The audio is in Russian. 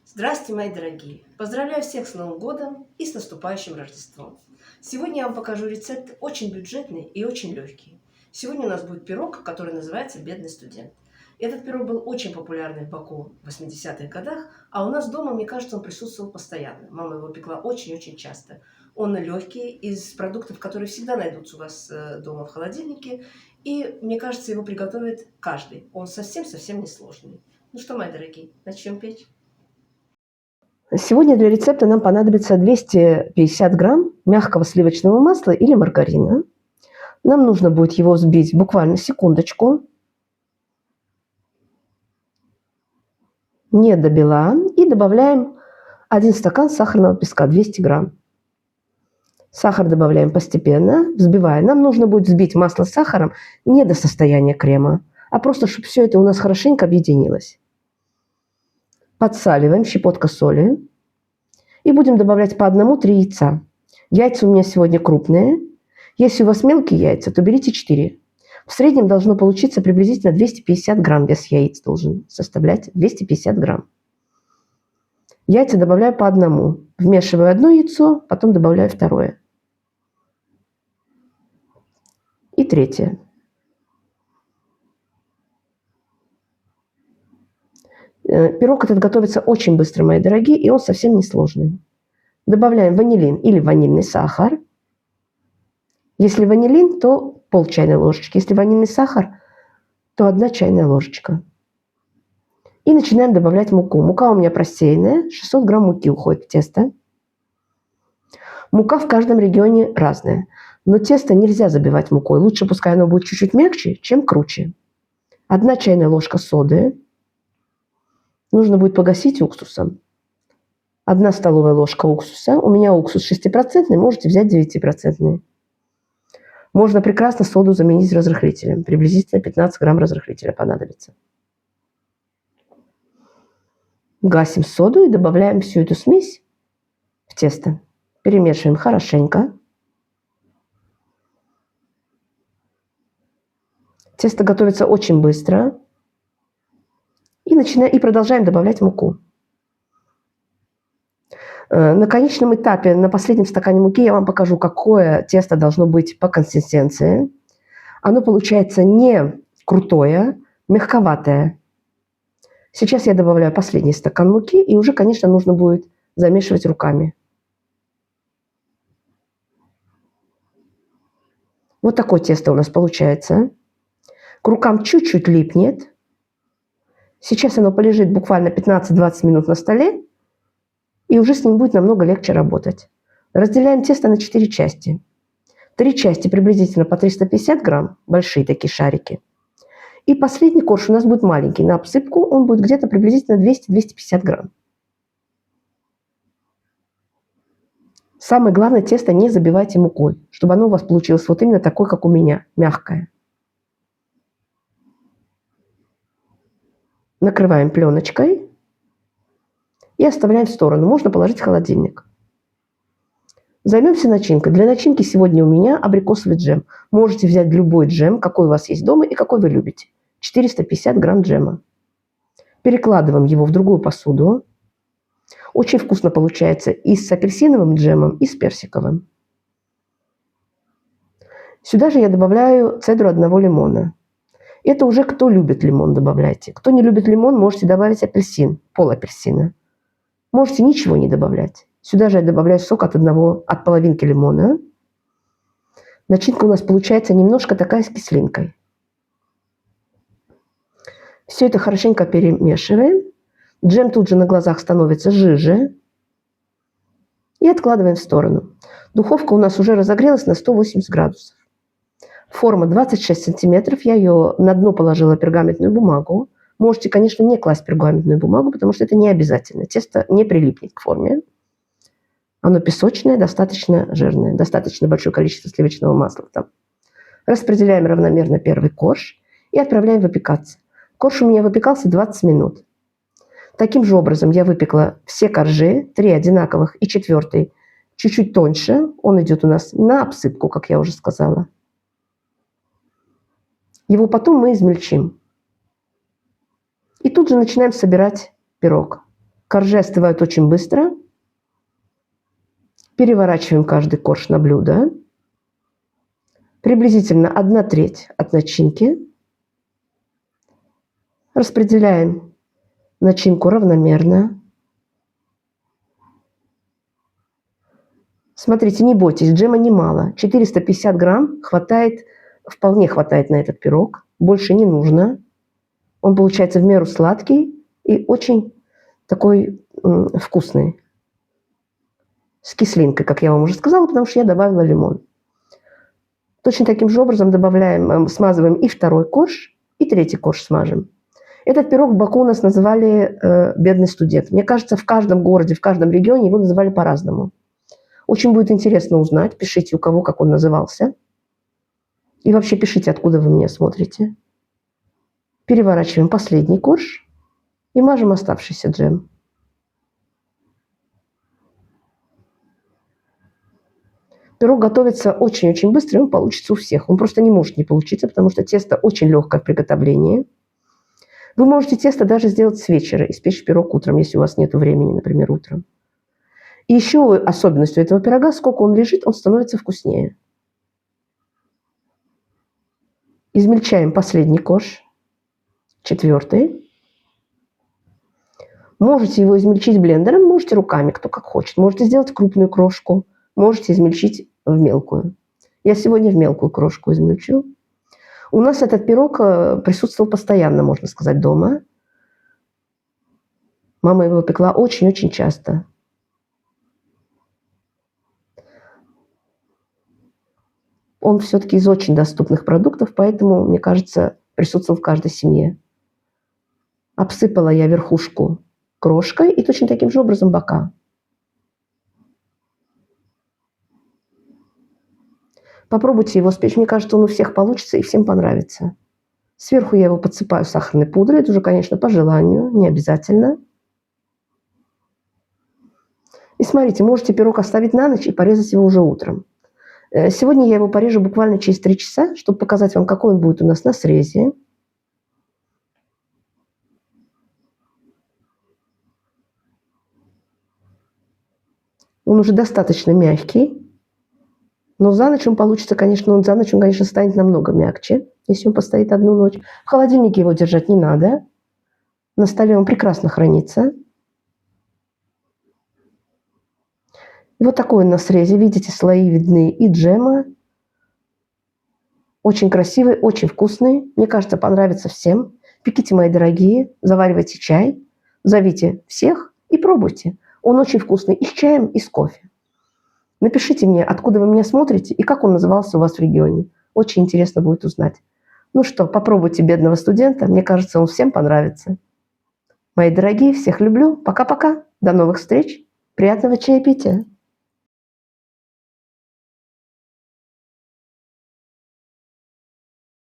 Здравствуйте, мои дорогие! Поздравляю всех с Новым годом и с наступающим Рождеством! Сегодня я вам покажу рецепт очень бюджетный и очень легкий. Сегодня у нас будет пирог, который называется «Бедный студент». Этот пирог был очень популярный в Баку в 80-х годах, а у нас дома, мне кажется, он присутствовал постоянно. Мама его пекла очень-очень часто. Он легкий, из продуктов, которые всегда найдутся у вас дома в холодильнике, и, мне кажется, его приготовит каждый. Он совсем-совсем несложный. Ну что, мои дорогие, начнем печь? Сегодня для рецепта нам понадобится 250 грамм мягкого сливочного масла или маргарина. Нам нужно будет его взбить буквально секундочку, не до бела, и добавляем 1 стакан сахарного песка, 200 грамм. Сахар добавляем постепенно, взбивая. Нам нужно будет взбить масло с сахаром не до состояния крема, а просто, чтобы все это у нас хорошенько объединилось. Подсаливаем, щепотка соли. И будем добавлять по 1-3 яйца. Яйца у меня сегодня крупные. Если у вас мелкие яйца, то берите 4. В среднем должно получиться приблизительно 250 грамм. Вес яиц должен составлять 250 грамм. Яйца добавляю по 1. Вмешиваю 1 яйцо, потом добавляю 2. И 3. Пирог этот готовится очень быстро, мои дорогие, и он совсем не сложный. Добавляем ванилин или ванильный сахар. Если ванилин, то пол чайной ложечки. Если ванильный сахар, то 1 чайная ложечка. И начинаем добавлять муку. Мука у меня просеянная, 600 грамм муки уходит в тесто. Мука в каждом регионе разная, но тесто нельзя забивать мукой. Лучше пускай оно будет чуть-чуть мягче, чем круче. 1 чайная ложка соды. Нужно будет погасить уксусом. 1 столовая ложка уксуса. У меня уксус 6%, можете взять 9%. Можно прекрасно соду заменить разрыхлителем. Приблизительно 15 грамм разрыхлителя понадобится. Гасим соду и добавляем всю эту смесь в тесто. Перемешиваем хорошенько. Тесто готовится очень быстро. И продолжаем добавлять муку. На конечном этапе, на последнем стакане муки я вам покажу, какое тесто должно быть по консистенции. Оно получается не крутое, мягковатое. Сейчас я добавляю последний стакан муки, и уже, конечно, нужно будет замешивать руками. Вот такое тесто у нас получается. К рукам чуть-чуть липнет. Сейчас оно полежит буквально 15-20 минут на столе, и уже с ним будет намного легче работать. Разделяем тесто на 4 части. 3 части приблизительно по 350 грамм, большие такие шарики. И последний корж у нас будет маленький. На обсыпку он будет где-то приблизительно 200-250 грамм. Самое главное, тесто не забивайте мукой, чтобы оно у вас получилось вот именно такое, как у меня, мягкое. Накрываем пленочкой и оставляем в сторону. Можно положить в холодильник. Займемся начинкой. Для начинки сегодня у меня абрикосовый джем. Можете взять любой джем, какой у вас есть дома и какой вы любите. 450 грамм джема. Перекладываем его в другую посуду. Очень вкусно получается и с апельсиновым джемом, и с персиковым. Сюда же я добавляю цедру 1 лимона. Это уже кто любит лимон, добавляйте. Кто не любит лимон, можете добавить апельсин, пол апельсина. Можете ничего не добавлять. Сюда же я добавляю сок от половинки лимона. Начинка у нас получается немножко такая с кислинкой. Все это хорошенько перемешиваем. Джем тут же на глазах становится жиже. И откладываем в сторону. Духовка у нас уже разогрелась на 180 градусов. Форма 26 сантиметров. Я ее на дно положила пергаментную бумагу. Можете, конечно, не класть пергаментную бумагу, потому что это не обязательно. Тесто не прилипнет к форме. Оно песочное, достаточно жирное. Достаточно большое количество сливочного масла там. Распределяем равномерно первый корж и отправляем выпекаться. Корж у меня выпекался 20 минут. Таким же образом я выпекла все коржи, 3 одинаковых и 4 чуть-чуть тоньше. Он идет у нас на обсыпку, как я уже сказала. Его потом мы измельчим. И тут же начинаем собирать пирог. Коржи остывают очень быстро. Переворачиваем каждый корж на блюдо. Приблизительно 1/3 от начинки. Распределяем начинку равномерно. Смотрите, не бойтесь, джема немало. 450 грамм хватает, вполне хватает на этот пирог. Больше не нужно. Он получается в меру сладкий и очень такой вкусный. С кислинкой, как я вам уже сказала, потому что я добавила лимон. Точно таким же образом добавляем, смазываем и второй корж, и третий корж смажем. Этот пирог в Баку у нас называли «бедный студент». Мне кажется, в каждом городе, в каждом регионе его называли по-разному. Очень будет интересно узнать. Пишите, у кого как он назывался. И вообще пишите, откуда вы меня смотрите. Переворачиваем последний корж и мажем оставшийся джем. Пирог готовится очень-очень быстро, и он получится у всех. Он просто не может не получиться, потому что тесто очень легкое в приготовлении. Вы можете тесто даже сделать с вечера, испечь пирог утром, если у вас нет времени, например, утром. И еще особенностью этого пирога, сколько он лежит, он становится вкуснее. Измельчаем последний корж, 4. Можете его измельчить блендером, можете руками, кто как хочет. Можете сделать крупную крошку, можете измельчить в мелкую. Я сегодня в мелкую крошку измельчу. У нас этот пирог присутствовал постоянно, можно сказать, дома. Мама его пекла очень-очень часто. Он все-таки из очень доступных продуктов, поэтому, мне кажется, присутствовал в каждой семье. Обсыпала я верхушку крошкой и точно таким же образом бока. Попробуйте его спечь. Мне кажется, он у всех получится и всем понравится. Сверху я его подсыпаю сахарной пудрой. Это уже, конечно, по желанию, не обязательно. И смотрите, можете пирог оставить на ночь и порезать его уже утром. Сегодня я его порежу буквально через 3 часа, чтобы показать вам, какой он будет у нас на срезе. Он уже достаточно мягкий. Но за ночь он получится, конечно, станет намного мягче, если он постоит одну ночь. В холодильнике его держать не надо. На столе он прекрасно хранится. И вот такой он на срезе. Видите, слои видны и джема. Очень красивый, очень вкусный. Мне кажется, понравится всем. Пеките, мои дорогие, заваривайте чай, зовите всех и пробуйте. Он очень вкусный и с чаем, и с кофе. Напишите мне, откуда вы меня смотрите и как он назывался у вас в регионе. Очень интересно будет узнать. Ну что, попробуйте бедного студента. Мне кажется, он всем понравится. Мои дорогие, всех люблю. Пока-пока. До новых встреч. Приятного чаепития.